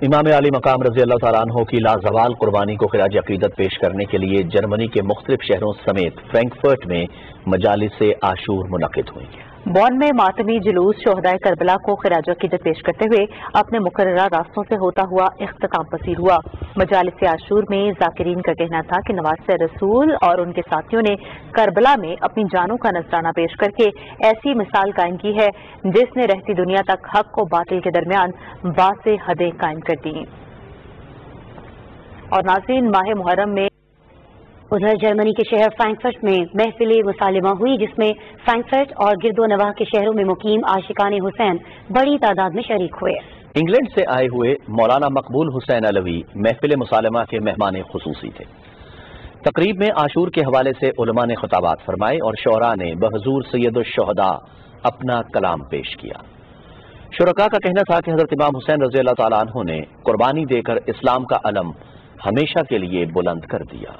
امام علی مقام رضی اللہ تعالیٰ عنہ کی لازوال قربانی کو خراج عقیدت پیش کرنے کے لیے جرمنی کے مختلف شہروں سمیت فرینکفرٹ میں مجالس عاشور منعقد ہوئی ہیں۔ بون میں ماتمی جلوس شہدائے کربلا کو خراج عقیدت پیش کرتے ہوئے اپنے مقررہ راستوں سے ہوتا ہوا اختتام پذیر ہوا۔ مجالس عاشور میں ذاکرین کا کہنا تھا کہ نواسہ رسول اور ان کے ساتھیوں نے کربلا میں اپنی جانوں کا نذرانہ پیش کر کے ایسی مثال قائم کی ہے جس نے رہتی دنیا تک حق و باطل کے درمیان واضح حدیں قائم کر دی۔ اور ناظرین، ماہ محرم میں ادھر جرمنی کے شہر فرینکفرٹ میں محفل مسالمہ ہوئی، جس میں فرینکفرٹ اور گرد و نواح کے شہروں میں مقیم عاشقان حسین بڑی تعداد میں شریک ہوئے۔ انگلینڈ سے آئے ہوئے مولانا مقبول حسین علوی محفل مسالمہ کے مہمان خصوصی تھے۔ تقریب میں عاشور کے حوالے سے علماء نے خطابات فرمائے اور شعراء نے بحضور سید الشہداء اپنا کلام پیش کیا۔ شرکاء کا کہنا تھا کہ حضرت امام حسین رضی اللہ تعالیٰ عنہ نے قربانی دے کر اسلام کا علم ہمیشہ کے لیے بلند کر دیا۔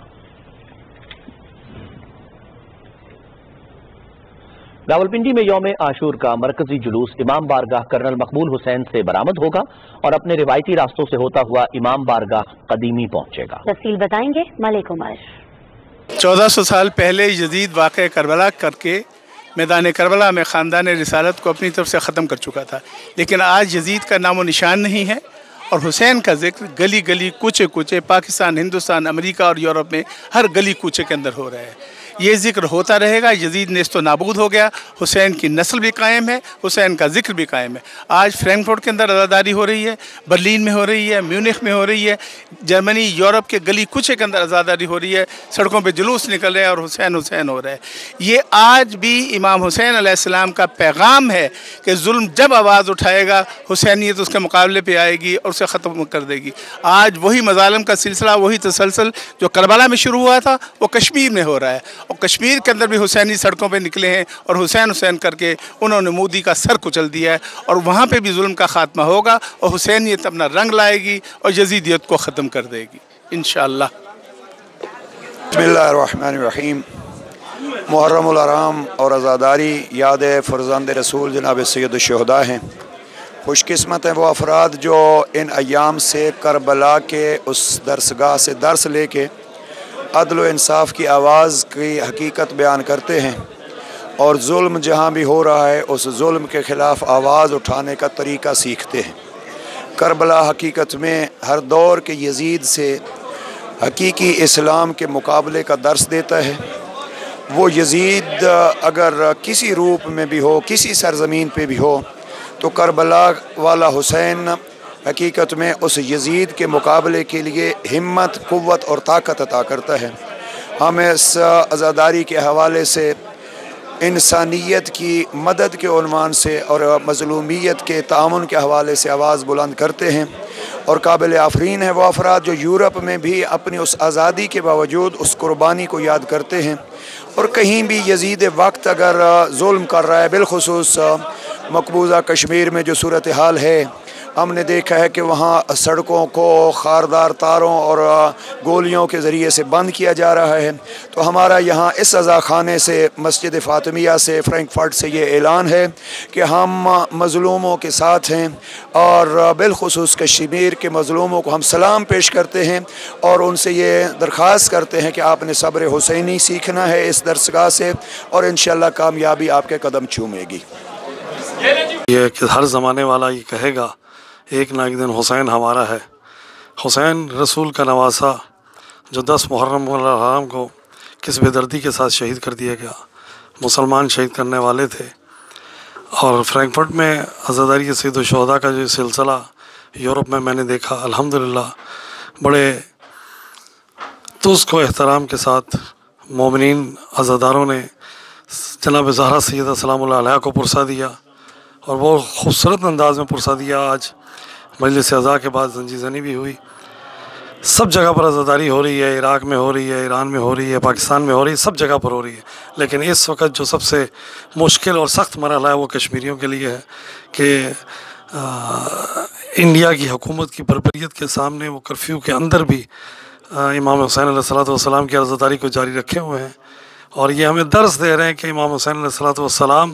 راولپنڈی میں یوم عاشور کا مرکزی جلوس امام بارگاہ کرنل مقبول حسین سے برآمد ہوگا اور اپنے روایتی راستوں سے ہوتا ہوا امام بارگاہ قدیمی پہنچے گا۔ تفصیل بتائیں گے ملک عمر۔ 1400 سال پہلے یزید واقع کربلا کر کے میدان کربلا میں خاندان رسالت کو اپنی طرف سے ختم کر چکا تھا، لیکن آج یزید کا نام و نشان نہیں ہے اور حسین کا ذکر گلی گلی کوچے کوچے پاکستان، ہندوستان، امریکہ اور یورپ میں ہر گلی کوچے کے اندر ہو رہا ہے۔ یہ ذکر ہوتا رہے گا۔ یزید نیست و نابود ہو گیا، حسین کی نسل بھی قائم ہے، حسین کا ذکر بھی قائم ہے۔ آج فرینکفرٹ کے اندر عزاداری ہو رہی ہے، برلین میں ہو رہی ہے، میونخ میں ہو رہی ہے، جرمنی، یورپ کے گلی کوچے کے اندر عزاداری ہو رہی ہے، سڑکوں پہ جلوس نکل رہے ہیں اور حسین حسین ہو رہا ہے۔ یہ آج بھی امام حسین علیہ السلام کا پیغام ہے کہ ظلم جب آواز اٹھائے گا، حسینیت اس کے مقابلے پہ آئے گی اور اسے ختم کر دے گی۔ آج وہی مظالم کا سلسلہ، وہی تسلسل جو کربلا میں شروع ہوا تھا وہ کشمیر میں ہو رہا ہے، اور کشمیر کے اندر بھی حسینی سڑکوں پہ نکلے ہیں اور حسین حسین کر کے انہوں نے مودی کا سر کچل دیا ہے، اور وہاں پہ بھی ظلم کا خاتمہ ہوگا اور حسینیت اپنا رنگ لائے گی اور یزیدیت کو ختم کر دے گی انشاءاللہ۔ بسم اللہ الرحمن الرحیم۔ محرم الحرام اور عزاداری یاد فرزند رسول جناب سید الشہداء ہیں۔ خوش قسمت ہیں وہ افراد جو ان ایام سے کربلا کے اس درسگاہ سے درس لے کے عدل و انصاف کی آواز کی حقیقت بیان کرتے ہیں اور ظلم جہاں بھی ہو رہا ہے اس ظلم کے خلاف آواز اٹھانے کا طریقہ سیکھتے ہیں۔ کربلا حقیقت میں ہر دور کے یزید سے حقیقی اسلام کے مقابلے کا درس دیتا ہے۔ وہ یزید اگر کسی روپ میں بھی ہو، کسی سرزمین پہ بھی ہو، تو کربلا والا حسین حقیقت میں اس یزید کے مقابلے کے لیے ہمت، قوت اور طاقت عطا کرتا ہے۔ ہم اس عزاداری کے حوالے سے انسانیت کی مدد کے عنوان سے اور مظلومیت کے تعاون کے حوالے سے آواز بلند کرتے ہیں، اور قابل آفرین ہے وہ افراد جو یورپ میں بھی اپنی اس آزادی کے باوجود اس قربانی کو یاد کرتے ہیں، اور کہیں بھی یزید وقت اگر ظلم کر رہا ہے، بالخصوص مقبوضہ کشمیر میں جو صورتحال ہے، ہم نے دیکھا ہے کہ وہاں سڑکوں کو خاردار تاروں اور گولیوں کے ذریعے سے بند کیا جا رہا ہے، تو ہمارا یہاں اس عزاخانے سے، مسجد فاطمیہ سے، فرینکفرٹ سے یہ اعلان ہے کہ ہم مظلوموں کے ساتھ ہیں، اور بالخصوص کشمیر کے مظلوموں کو ہم سلام پیش کرتے ہیں اور ان سے یہ درخواست کرتے ہیں کہ آپ نے صبر حسینی سیکھنا ہے اس درسگاہ سے، اور انشاءاللہ کامیابی آپ کے قدم چومے گی۔ یہ کہ ہر زمانے والا یہ کہے گا ایک نہ ایک دن حسین ہمارا ہے۔ حسین رسول کا نواسا جو 10 محرم الحرام کو کس بے دردی کے ساتھ شہید کر دیا گیا، مسلمان شہید کرنے والے تھے۔ اور فرینکفرٹ میں عزاداری سید الشہداء کا جو سلسلہ یورپ میں نے دیکھا، الحمدللہ بڑے تُزک و احترام کے ساتھ مومنین عزاداروں نے جناب زہرا سیدہ سلام اللہ علیہ کو پرسا دیا، اور بہت خوبصورت انداز میں پرسا دیا۔ آج مجلس عزا کے بعد زنجی زنی بھی ہوئی، سب جگہ پر عزاداری ہو رہی ہے، عراق میں ہو رہی ہے، ایران میں ہو رہی ہے، پاکستان میں ہو رہی ہے، سب جگہ پر ہو رہی ہے، لیکن اس وقت جو سب سے مشکل اور سخت مرحلہ ہے وہ کشمیریوں کے لیے ہے کہ انڈیا کی حکومت کی بربریت کے سامنے وہ کرفیو کے اندر بھی امام حسین علیہ السلام کی عزاداری کو جاری رکھے ہوئے ہیں، اور یہ ہمیں درس دے رہے ہیں کہ امام حسین علیہ السلام